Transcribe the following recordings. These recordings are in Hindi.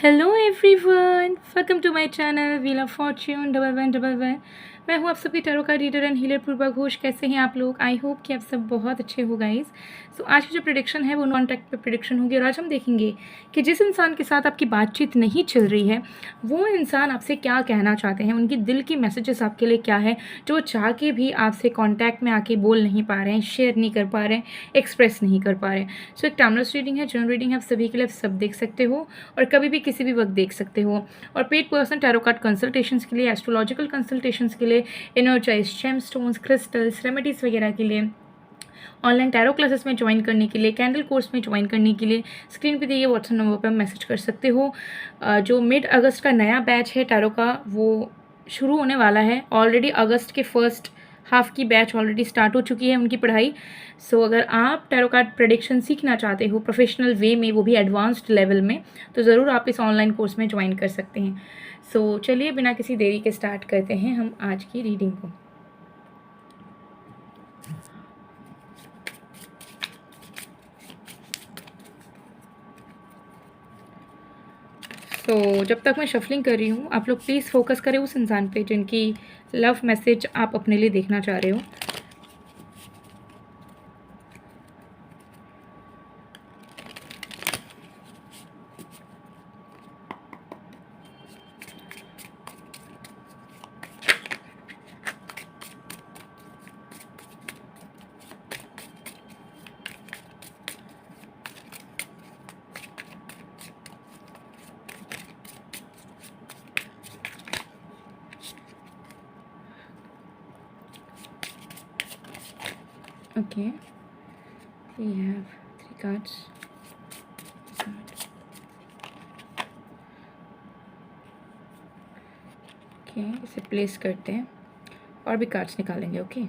Hello everyone, welcome to my channel wheel of fortune 1111। मैं हूँ आप सबकी tarot card reader and healer Purva Ghosh. कैसे हैं आप लोग? आई होप कि आप सब बहुत अच्छे हो गाइस। सो आज की जो प्रेडिक्शन है वो नॉन कॉन्टैक्ट पे प्रेडिक्शन होगी और आज हम देखेंगे कि जिस इंसान के साथ आपकी बातचीत नहीं चल रही है वो इंसान आपसे क्या कहना चाहते हैं, उनकी दिल की मैसेजेस आपके लिए क्या है जो चाह के भी आपसे कॉन्टैक्ट में आके बोल नहीं पा रहे हैं, शेयर नहीं कर पा रहे हैं, एक्सप्रेस नहीं कर पा रहे हैं। सो एक टाइमलेस रीडिंग है, जनरल रीडिंग है, आप सभी के लिए आप सब देख सकते हो और कभी भी किसी भी वक्त देख सकते हो। और paid person tarot card consultations के लिए, एस्ट्रोलॉजिकल कंसल्टेशंस के लिए, एनर्जाइज जेमस्टोन्स, क्रिस्टल्स, रेमेडीज वगैरह के लिए, ऑनलाइन टैरो क्लासेस में ज्वाइन करने के लिए, कैंडल कोर्स में ज्वाइन करने के लिए स्क्रीन पे दिए व्हाट्सएप नंबर पर मैसेज कर सकते हो। जो मिड अगस्त का नया बैच है टैरो का वो शुरू होने वाला है। ऑलरेडी अगस्त के फर्स्ट हाफ की बैच ऑलरेडी स्टार्ट हो चुकी है उनकी पढ़ाई। सो अगर आप टैरो कार्ड प्रेडिक्शन सीखना चाहते हो प्रोफेशनल वे में, वो भी एडवांस्ड लेवल में, तो ज़रूर आप इस ऑनलाइन कोर्स में ज्वाइन कर सकते हैं। सो चलिए बिना किसी देरी के स्टार्ट करते हैं हम आज की रीडिंग को। तो जब तक मैं शफलिंग कर रही हूँ आप लोग प्लीज़ फोकस करें उस इंसान पे जिनकी लव मैसेज आप अपने लिए देखना चाह रहे हो। Okay, we have 3 cards. Okay, इसे प्लेस करते हैं और भी कार्ड्स निकालेंगे। ओके,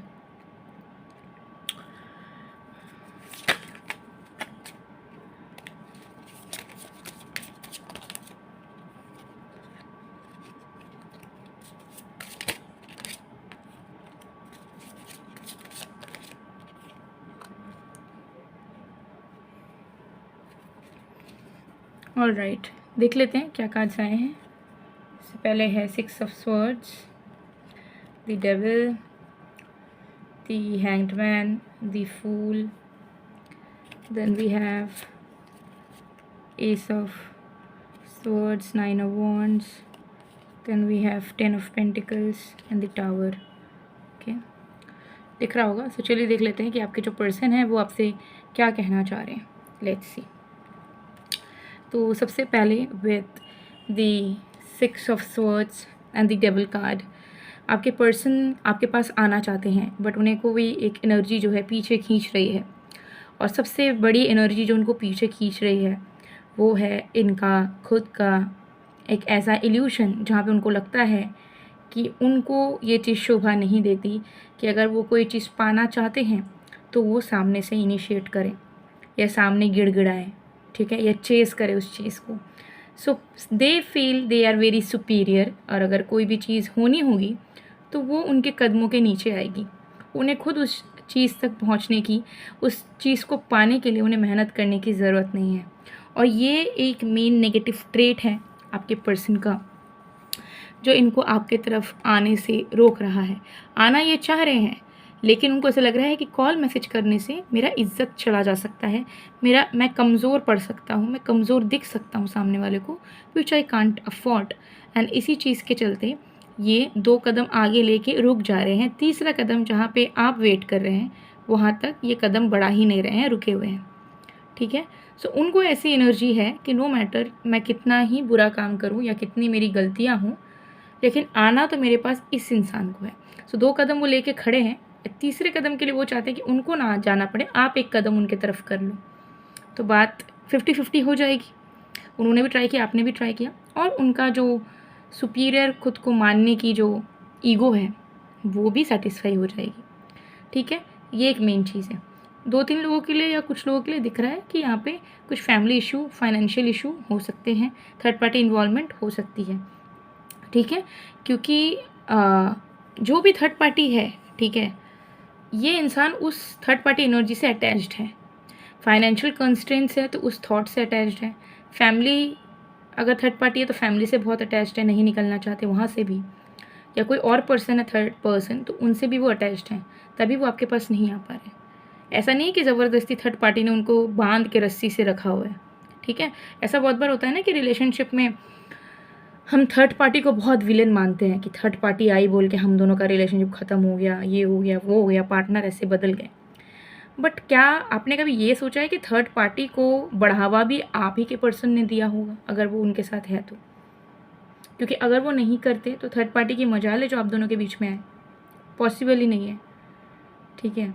ऑल राइट, देख लेते हैं क्या कार्ड्स आए हैं। इससे पहले है 6 of swords, the devil, the hanged man, the fool, then we have ace of swords, 9 of wands, then we have 10 of pentacles and the tower. Okay, दिख रहा होगा। तो चलिए देख लेते हैं कि आपके जो पर्सन है वो आपसे क्या कहना चाह रहे हैं। Let's see. तो सबसे पहले with the 6 of swords and the devil card, आपके पर्सन आपके पास आना चाहते हैं बट उन्हें कोई एक एनर्जी जो है पीछे खींच रही है, और सबसे बड़ी एनर्जी जो उनको पीछे खींच रही है वो है इनका खुद का एक ऐसा इल्यूशन जहाँ पे उनको लगता है कि उनको ये चीज़ शोभा नहीं देती कि अगर वो कोई चीज़ पाना चाहते हैं तो वो सामने से इनिशिएट करें या सामने गिड़गिड़ाएं, ठीक है, या चेस करें उस चीज़ को। So they feel they are very superior, और अगर कोई भी चीज़ होनी होगी तो वो उनके कदमों के नीचे आएगी। उन्हें खुद उस चीज़ तक पहुंचने की, उस चीज़ को पाने के लिए उन्हें मेहनत करने की ज़रूरत नहीं है। और ये एक मेन नेगेटिव ट्रेट है आपके पर्सन का जो इनको आपके तरफ आने से रोक रहा है। आना ये चाह रहे हैं लेकिन उनको ऐसा लग रहा है कि कॉल मैसेज करने से मेरा इज्जत चला जा सकता है, मैं कमज़ोर पड़ सकता हूँ, मैं कमज़ोर दिख सकता हूँ सामने वाले को, विच आई कांट अफोर्ड। एंड इसी चीज़ के चलते ये 2 कदम आगे लेके रुक जा रहे हैं। तीसरा कदम जहाँ पे आप वेट कर रहे हैं वहाँ तक ये कदम बढ़ा ही नहीं रहे हैं, रुके हुए हैं, ठीक है। सो उनको ऐसी एनर्जी है कि नो मैटर मैं कितना ही बुरा काम करूँ या कितनी मेरी गलतियाँ हों, लेकिन आना तो मेरे पास इस इंसान को है। सो 2 कदम वो लेके खड़े हैं, तीसरे कदम के लिए वो चाहते हैं कि उनको ना जाना पड़े, आप 1 कदम उनके तरफ कर लो, तो बात 50-50 हो जाएगी। उन्होंने भी ट्राई किया, आपने भी ट्राई किया, और उनका जो सुपीरियर खुद को मानने की जो ईगो है वो भी सेटिस्फाई हो जाएगी, ठीक है। ये एक मेन चीज़ है। 2-3 लोगों के लिए या कुछ लोगों के लिए दिख रहा है कि यहाँ पे कुछ फैमिली इशू, फाइनेंशियल इशू हो सकते हैं, थर्ड पार्टी इन्वॉल्वमेंट हो सकती है, ठीक है। क्योंकि जो भी थर्ड पार्टी है, ठीक है, ये इंसान उस थर्ड पार्टी एनर्जी से अटैच्ड है। फाइनेंशियल कंस्ट्रेंट्स है तो उस थॉट से अटैच्ड है। फैमिली अगर थर्ड पार्टी है तो फैमिली से बहुत अटैच्ड है, नहीं निकलना चाहते वहाँ से भी, या कोई और पर्सन है थर्ड पर्सन तो उनसे भी वो अटैच्ड हैं, तभी वो आपके पास नहीं आ पा रहे। ऐसा नहीं है कि ज़बरदस्ती थर्ड पार्टी ने उनको बांध के रस्सी से रखा हुआ है, ठीक है। ऐसा बहुत बार होता है ना कि रिलेशनशिप में हम थर्ड पार्टी को बहुत विलेन मानते हैं कि थर्ड पार्टी आई बोल के हम दोनों का रिलेशनशिप ख़त्म हो गया, ये हो गया, वो हो गया, पार्टनर ऐसे बदल गए। बट क्या आपने कभी ये सोचा है कि थर्ड पार्टी को बढ़ावा भी आप ही के पर्सन ने दिया होगा अगर वो उनके साथ है तो? क्योंकि अगर वो नहीं करते तो थर्ड पार्टी की मजाल है जो आप दोनों के बीच में आए, पॉसिबल ही नहीं है, ठीक है।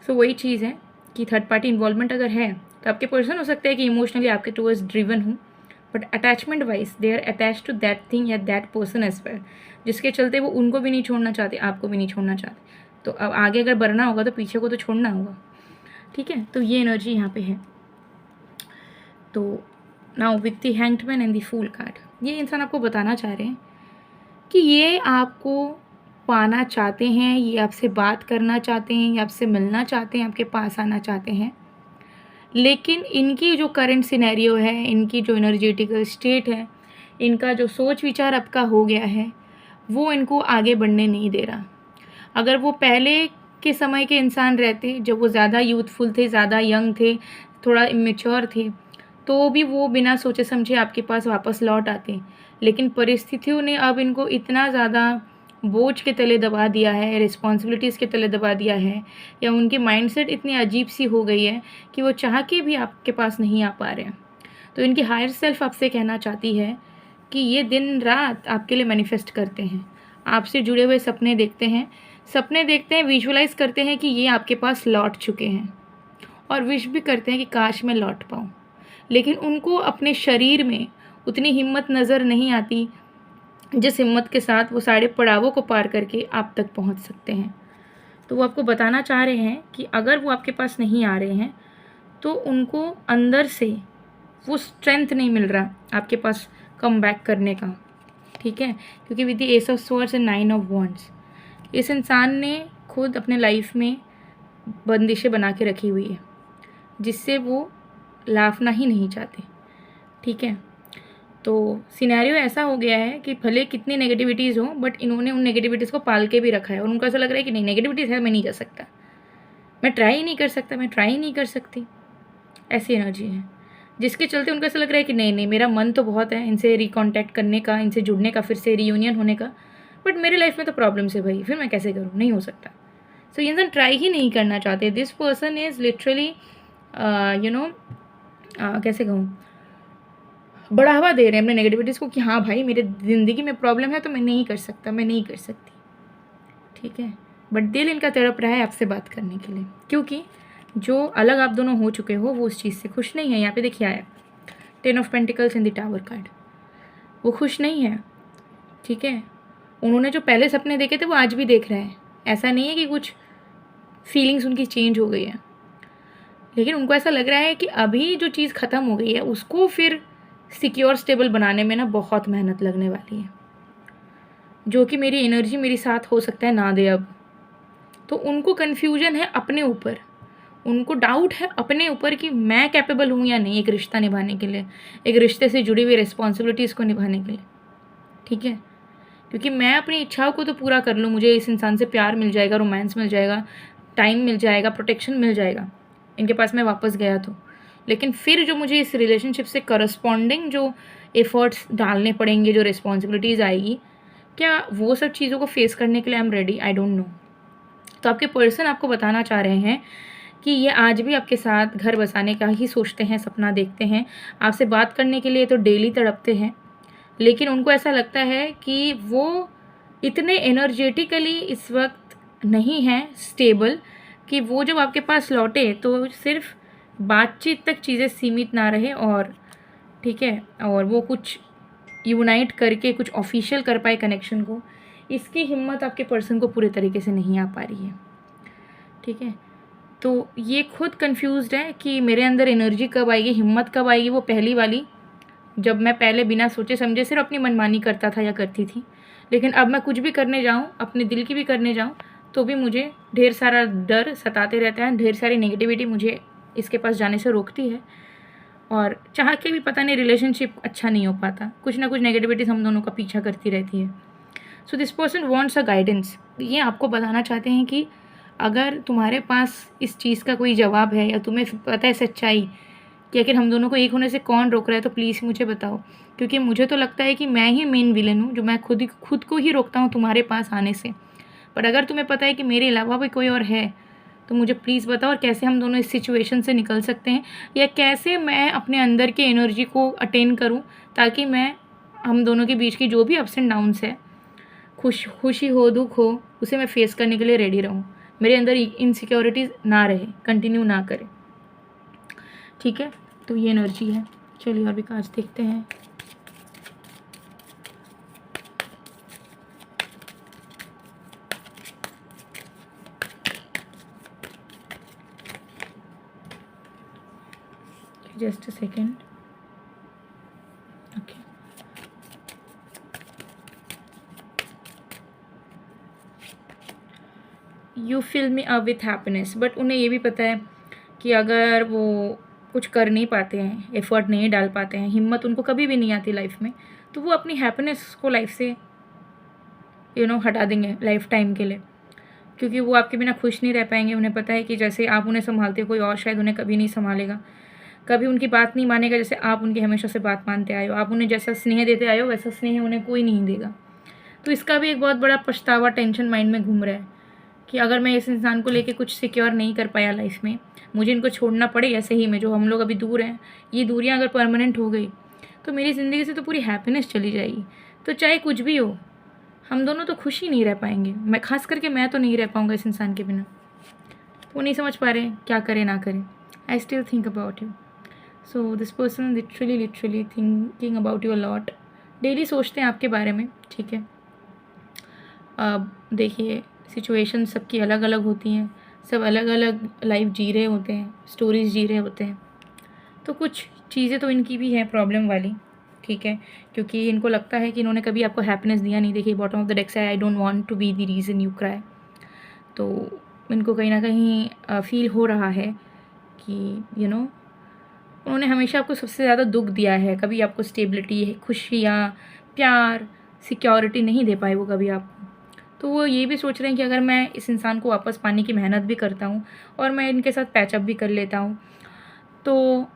सो वही चीज़ है कि थर्ड पार्टी इन्वॉल्वमेंट अगर है तो आपके पर्सन हो सकता है कि इमोशनली आपके टूवर्ड्स ड्रिवन हूँ, but attachment wise they are attach to that thing या दैट पर्सन एज वेल, जिसके चलते वो उनको भी नहीं छोड़ना चाहते, आपको भी नहीं छोड़ना चाहते। तो अब आगे अगर बढ़ना होगा तो पीछे को तो छोड़ना होगा, ठीक है। तो ये एनर्जी यहाँ पे है। तो now with the hanged man and the fool card, ये इंसान आपको बताना चाह रहे हैं कि ये आपको पाना चाहते हैं, ये आपसे बात करना चाहते हैं, ये आपसे मिलना चाहते हैं, आपके पास आना चाहते हैं, लेकिन इनकी जो करंट सिनेरियो है, इनकी जो एनर्जेटिकल स्टेट है, इनका जो सोच विचार आपका हो गया है, वो इनको आगे बढ़ने नहीं दे रहा। अगर वो पहले के समय के इंसान रहते, जब वो ज़्यादा यूथफुल थे, ज़्यादा यंग थे, थोड़ा इमेच्योर थे, तो भी वो बिना सोचे समझे आपके पास वापस लौट आते। लेकिन परिस्थितियों ने अब इनको इतना ज़्यादा बोझ के तले दबा दिया है, रिस्पॉन्सिबिलिटीज़ के तले दबा दिया है, या उनकी माइंडसेट इतनी अजीब सी हो गई है कि वो चाह के भी आपके पास नहीं आ पा रहे हैं। तो इनकी हायर सेल्फ आपसे कहना चाहती है कि ये दिन रात आपके लिए मैनिफेस्ट करते हैं, आपसे जुड़े हुए सपने देखते हैं, विजुअलाइज करते हैं कि ये आपके पास लौट चुके हैं, और विश भी करते हैं कि काश मैं लौट पाऊँ। लेकिन उनको अपने शरीर में उतनी हिम्मत नज़र नहीं आती जिस हिम्मत के साथ वो सारे पड़ावों को पार करके आप तक पहुंच सकते हैं। तो वो आपको बताना चाह रहे हैं कि अगर वो आपके पास नहीं आ रहे हैं तो उनको अंदर से वो स्ट्रेंथ नहीं मिल रहा आपके पास कम बैक करने का, ठीक है। क्योंकि with the S of swords and 9 of wands इस इंसान ने खुद अपने लाइफ में बंदिशें बना के रखी हुई है जिससे वो लाफना ही नहीं चाहते, ठीक है। तो सिनेरियो ऐसा हो गया है कि भले कितनी नेगेटिविटीज़ हो, बट इन्होंने उन नेगेटिविटीज़ को पाल के भी रखा है, और उनको ऐसा लग रहा है कि नहीं, नेगेटिविटीज़ है, मैं नहीं जा सकता, मैं ट्राई नहीं कर सकता, मैं ट्राई नहीं कर सकती, ऐसी एनर्जी है। जिसके चलते उनको ऐसा लग रहा है कि नहीं, मेरा मन तो बहुत है इनसे रिकॉन्टैक्ट करने का, इनसे जुड़ने का, फिर से रीयूनियन होने का, बट मेरे लाइफ में तो प्रॉब्लम्स है भाई, फिर मैं कैसे करूँ, नहीं हो सकता। सो ये इंसान ट्राई ही नहीं करना चाहते। दिस पर्सन इज़ लिटरली कैसे कहूँ, बढ़ावा दे रहे हैं अपने नेगेटिविटीज़ को कि हाँ भाई, मेरे ज़िंदगी में प्रॉब्लम है तो मैं नहीं कर सकता, मैं नहीं कर सकती, ठीक है। बट दिल इनका तड़प रहा है आपसे बात करने के लिए, क्योंकि जो अलग आप दोनों हो चुके हो वो उस चीज़ से खुश नहीं है। यहाँ पे देखिए आया 10 of pentacles in the tower card, वो खुश नहीं है, ठीक है। उन्होंने जो पहले सपने देखे थे वो आज भी देख रहे हैं, ऐसा नहीं है कि कुछ फीलिंग्स उनकी चेंज हो गई है, लेकिन उनको ऐसा लग रहा है कि अभी जो चीज़ ख़त्म हो गई है उसको फिर सिक्योर स्टेबल बनाने में ना बहुत मेहनत लगने वाली है, जो कि मेरी एनर्जी मेरे साथ हो सकता है ना दे अब। तो उनको कन्फ्यूजन है अपने ऊपर, उनको डाउट है अपने ऊपर कि मैं कैपेबल हूँ या नहीं एक रिश्ता निभाने के लिए, एक रिश्ते से जुड़ी हुई रिस्पॉन्सिबिलिटीज़ को निभाने के लिए, ठीक है। क्योंकि मैं अपनी इच्छाओं को तो पूरा कर लूँ, मुझे इस इंसान से प्यार मिल जाएगा, रोमांस मिल जाएगा, टाइम मिल जाएगा, प्रोटेक्शन मिल जाएगा इनके पास मैं वापस गया तो, लेकिन फिर जो मुझे इस रिलेशनशिप से करस्पॉन्डिंग जो एफर्ट्स डालने पड़ेंगे, जो रिस्पॉन्सिबिलिटीज़ आएगी, क्या वो सब चीज़ों को फेस करने के लिए I am ready, I don't know. तो आपके पर्सन आपको बताना चाह रहे हैं कि ये आज भी आपके साथ घर बसाने का ही सोचते हैं, सपना देखते हैं, आपसे बात करने के लिए तो डेली तड़पते हैं, लेकिन उनको ऐसा लगता है कि वो इतने एनर्जेटिकली इस वक्त नहीं हैं स्टेबल कि वो जब आपके पास लौटे तो सिर्फ बातचीत तक चीज़ें सीमित ना रहे, और ठीक है, और वो कुछ यूनाइट करके कुछ ऑफिशियल कर पाए कनेक्शन को, इसकी हिम्मत आपके पर्सन को पूरे तरीके से नहीं आ पा रही है, ठीक है। तो ये खुद कंफ्यूज्ड है कि मेरे अंदर एनर्जी कब आएगी, हिम्मत कब आएगी, वो पहली वाली, जब मैं पहले बिना सोचे समझे सिर्फ अपनी मनमानी करता था या करती थी, लेकिन अब मैं कुछ भी करने जाऊँ, अपने दिल की भी करने जाऊँ, तो भी मुझे ढेर सारा डर सताते रहता है, ढेर सारी नेगेटिविटी मुझे इसके पास जाने से रोकती है, और चाह के भी पता नहीं रिलेशनशिप अच्छा नहीं हो पाता, कुछ ना कुछ नेगेटिविटीज़ हम दोनों का पीछा करती रहती है। So this person wants a guidance. ये आपको बताना चाहते हैं कि अगर तुम्हारे पास इस चीज़ का कोई जवाब है या तुम्हें पता है सच्चाई कि आखिर हम दोनों को एक होने से कौन रोक रहा है, तो प्लीज़ मुझे बताओ, क्योंकि मुझे तो लगता है कि मैं ही मेन विलन हूँ, जो मैं खुद को ही रोकता हूँ तुम्हारे पास आने से। पर अगर तुम्हें पता है कि मेरे अलावा भी कोई और है, तो मुझे प्लीज़ बताओ, और कैसे हम दोनों इस सिचुएशन से निकल सकते हैं, या कैसे मैं अपने अंदर के एनर्जी को अटेन करूँ, ताकि मैं हम दोनों के बीच की जो भी अप्स एंड डाउन्स है, खुशी हो दुख हो, उसे मैं फेस करने के लिए रेडी रहूँ, मेरे अंदर इनसिक्योरिटीज़ ना रहे, कंटिन्यू ना करे। ठीक है, तो ये एनर्जी है। चलिए और भी कार्ड्स देखते हैं। Just a second. Okay, you fill me up with happiness, but उन्हें ये भी पता है कि अगर वो कुछ कर नहीं पाते हैं, एफर्ट नहीं डाल पाते हैं, हिम्मत उनको कभी भी नहीं आती लाइफ में, तो वो अपनी हैप्पीनेस को लाइफ से हटा देंगे लाइफ टाइम के लिए, क्योंकि वो आपके बिना खुश नहीं रह पाएंगे। उन्हें पता है कि जैसे आप उन्हें संभालते हो, कोई और शायद उन्हें कभी नहीं संभालेगा, कभी उनकी बात नहीं मानेगा जैसे आप उनकी हमेशा से बात मानते आए हो। आप उन्हें जैसा स्नेह देते आए हो, वैसा स्नेह उन्हें कोई नहीं देगा। तो इसका भी एक बहुत बड़ा पछतावा, टेंशन माइंड में घूम रहा है कि अगर मैं इस इंसान को लेके कुछ सिक्योर नहीं कर पाया लाइफ में, मुझे इनको छोड़ना पड़े ऐसे ही में, जो हम लोग अभी दूर हैं, ये दूरियां अगर परमानेंट हो गई तो मेरी ज़िंदगी से तो पूरी हैप्पीनेस चली जाएगी। तो चाहे कुछ भी हो, हम दोनों तो खुश ही नहीं रह पाएंगे। मैं खास करके मैं तो नहीं रह पाऊँगा इस इंसान के बिना। वो नहीं समझ पा रहे क्या करें ना करें। I still think about you. So this person literally thinking about you a lot. Daily सोचते हैं आपके बारे में। ठीक है, अब देखिए, सिचुएशन सबकी अलग अलग होती हैं, सब अलग अलग लाइफ जी रहे होते हैं, स्टोरीज जी रहे होते हैं। तो कुछ चीज़ें तो इनकी भी हैं प्रॉब्लम वाली। ठीक है, क्योंकि इनको लगता है कि इन्होंने कभी आपको हैप्पीनेस दिया नहीं। देखिए, बॉटम ऑफ द डेक से I don't want to be the reason you cry. तो इनको कहीं ना कहीं फील हो रहा है कि उन्होंने हमेशा आपको सबसे ज़्यादा दुख दिया है। कभी आपको स्टेबिलिटी, खुशियाँ, प्यार, सिक्योरिटी नहीं दे पाए वो कभी आपको। तो वो ये भी सोच रहे हैं कि अगर मैं इस इंसान को वापस पाने की मेहनत भी करता हूँ और मैं इनके साथ पैचअप भी कर लेता हूँ, तो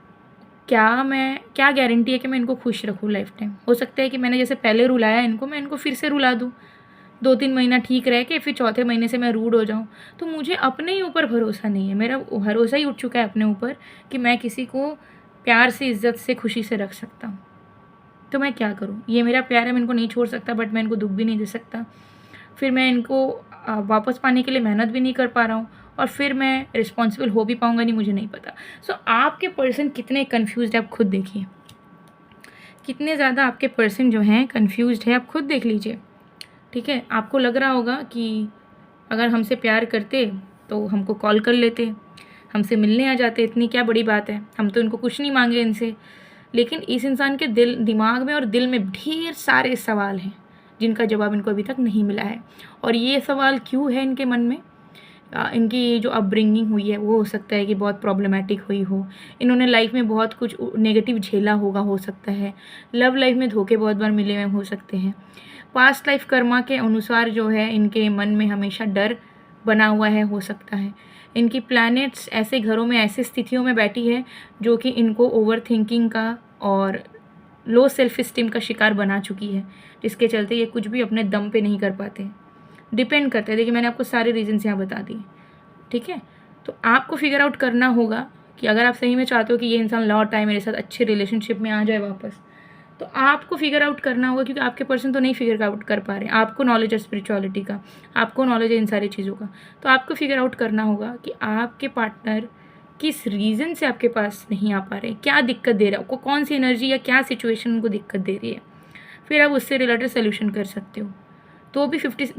क्या गारंटी है कि मैं इनको खुश रखूँ लाइफ टाइम। हो सकता है कि मैंने जैसे पहले रुलाया इनको, मैं इनको फिर से रुला दूँ, 2-3 महीना ठीक रह के फिर चौथे महीने से मैं रूड हो जाऊँ। तो मुझे अपने ही ऊपर भरोसा नहीं है, मेरा भरोसा ही उठ चुका है अपने ऊपर कि मैं किसी को प्यार से, इज्जत से, खुशी से रख सकता हूँ। तो मैं क्या करूँ? ये मेरा प्यार है, मैं इनको नहीं छोड़ सकता, बट मैं इनको दुख भी नहीं दे सकता। फिर मैं इनको वापस पाने के लिए मेहनत भी नहीं कर पा रहा हूँ, और फिर मैं रिस्पॉन्सिबल हो भी पाऊँगा नहीं, मुझे नहीं पता। सो आपके पर्सन कितने कन्फ्यूज़्ड है आप खुद देखिए, कितने ज़्यादा आपके पर्सन जो हैं कन्फ्यूज़्ड है, आप खुद देख लीजिए। ठीक है, आपको लग रहा होगा कि अगर हमसे प्यार करते तो हमको कॉल कर लेते, हमसे मिलने आ जाते, इतनी क्या बड़ी बात है, हम तो इनको कुछ नहीं मांगे इनसे। लेकिन इस इंसान के दिमाग में और दिल में ढेर सारे सवाल हैं जिनका जवाब इनको अभी तक नहीं मिला है। और ये सवाल क्यों है इनके मन में? इनकी जो अपब्रिंगिंग हुई है वो हो सकता है कि बहुत प्रॉब्लमेटिक हुई हो, इन्होंने लाइफ में बहुत कुछ नेगेटिव झेला होगा, हो सकता है लव लाइफ में धोखे बहुत बार मिले हुए हो सकते हैं। पास्ट लाइफ कर्मा के अनुसार जो है इनके मन में हमेशा डर बना हुआ है, हो सकता है इनकी प्लैनेट्स ऐसे घरों में, ऐसी स्थितियों में बैठी है जो कि इनको ओवर थिंकिंग का और लो सेल्फ इस्टीम का शिकार बना चुकी है, जिसके चलते ये कुछ भी अपने दम पे नहीं कर पाते, डिपेंड करते हैं। देखिए, मैंने आपको सारे रीजन्स यहाँ बता दिए। ठीक है, तो आपको फिगर आउट करना होगा कि अगर आप सही में चाहते हो कि ये इंसान लौट आए मेरे साथ, अच्छे रिलेशनशिप में आ जाए वापस, तो आपको फिगर आउट करना होगा, क्योंकि आपके पर्सन तो नहीं फिगर आउट कर पा रहे हैं। आपको नॉलेज है स्पिरिचुअलिटी का, आपको नॉलेज है इन सारी चीज़ों का, तो आपको फिगर आउट करना होगा कि आपके पार्टनर किस रीज़न से आपके पास नहीं आ पा रहे, क्या दिक्कत दे रहा है आपको, कौन सी एनर्जी या क्या सिचुएशन उनको दिक्कत दे रही है, फिर आप उससे रिलेटेड सोल्यूशन कर सकते हो। तो भी 50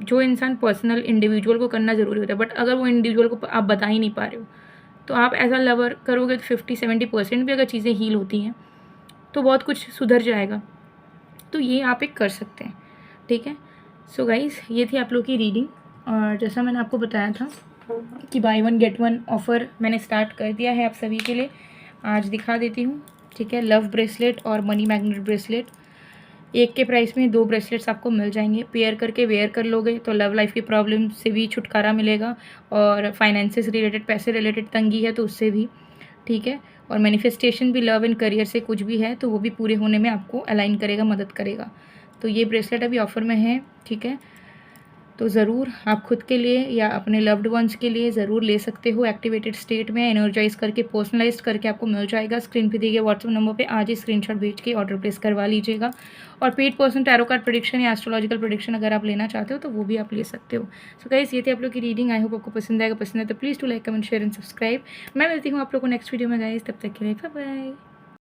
जो इंसान पर्सनल इंडिविजुअल को करना ज़रूरी होता है, बट अगर वो इंडिविजुअल को आप बता ही नहीं पा रहे हो, तो आप एज अ लवर करोगे तो 50-70% भी अगर चीज़ें हील होती हैं तो बहुत कुछ सुधर जाएगा। तो ये आप एक कर सकते हैं। ठीक है, सो गाइस, ये थी आप लोग की रीडिंग। और जैसा मैंने आपको बताया था कि बाय 1 गेट 1 ऑफ़र मैंने स्टार्ट कर दिया है आप सभी के लिए। आज दिखा देती हूँ, ठीक है। लव ब्रेसलेट और मनी मैग्नेट ब्रेसलेट, एक के प्राइस में 2 ब्रेसलेट्स आपको मिल जाएंगे। पेयर करके वेयर कर लोगे तो लव लाइफ की प्रॉब्लम से भी छुटकारा मिलेगा, और फाइनेंसेस रिलेटेड, पैसे रिलेटेड तंगी है तो उससे भी, ठीक है। और मैनिफेस्टेशन भी, लव एंड करियर से कुछ भी है तो वो भी पूरे होने में आपको अलाइन करेगा, मदद करेगा। तो ये ब्रेसलेट अभी ऑफ़र में है, ठीक है। तो ज़रूर आप खुद के लिए या अपने लव्ड वंस के लिए ज़रूर ले सकते हो। एक्टिवेटेड स्टेट में एनर्जाइज करके, पर्सनलाइज करके आपको मिल जाएगा। स्क्रीन पे दिए गए व्हाट्सएप नंबर पे आज ही स्क्रीनशॉट भेज के ऑर्डर प्लेस करवा लीजिएगा। और paid person tarot card prediction या एस्ट्रोलॉजिकल प्रेडिक्शन अगर आप लेना चाहते हो तो वो भी आप ले सकते हो। सो गाइस, ये थी आप लोग की रीडिंग। आई होप आपको पसंद आएगा। पसंद है तो please to like, comment, share and subscribe. मैं मिलती हूँ आप लोग को नेक्स्ट वीडियो में गाइस, तब तक के लिए बाय बाय।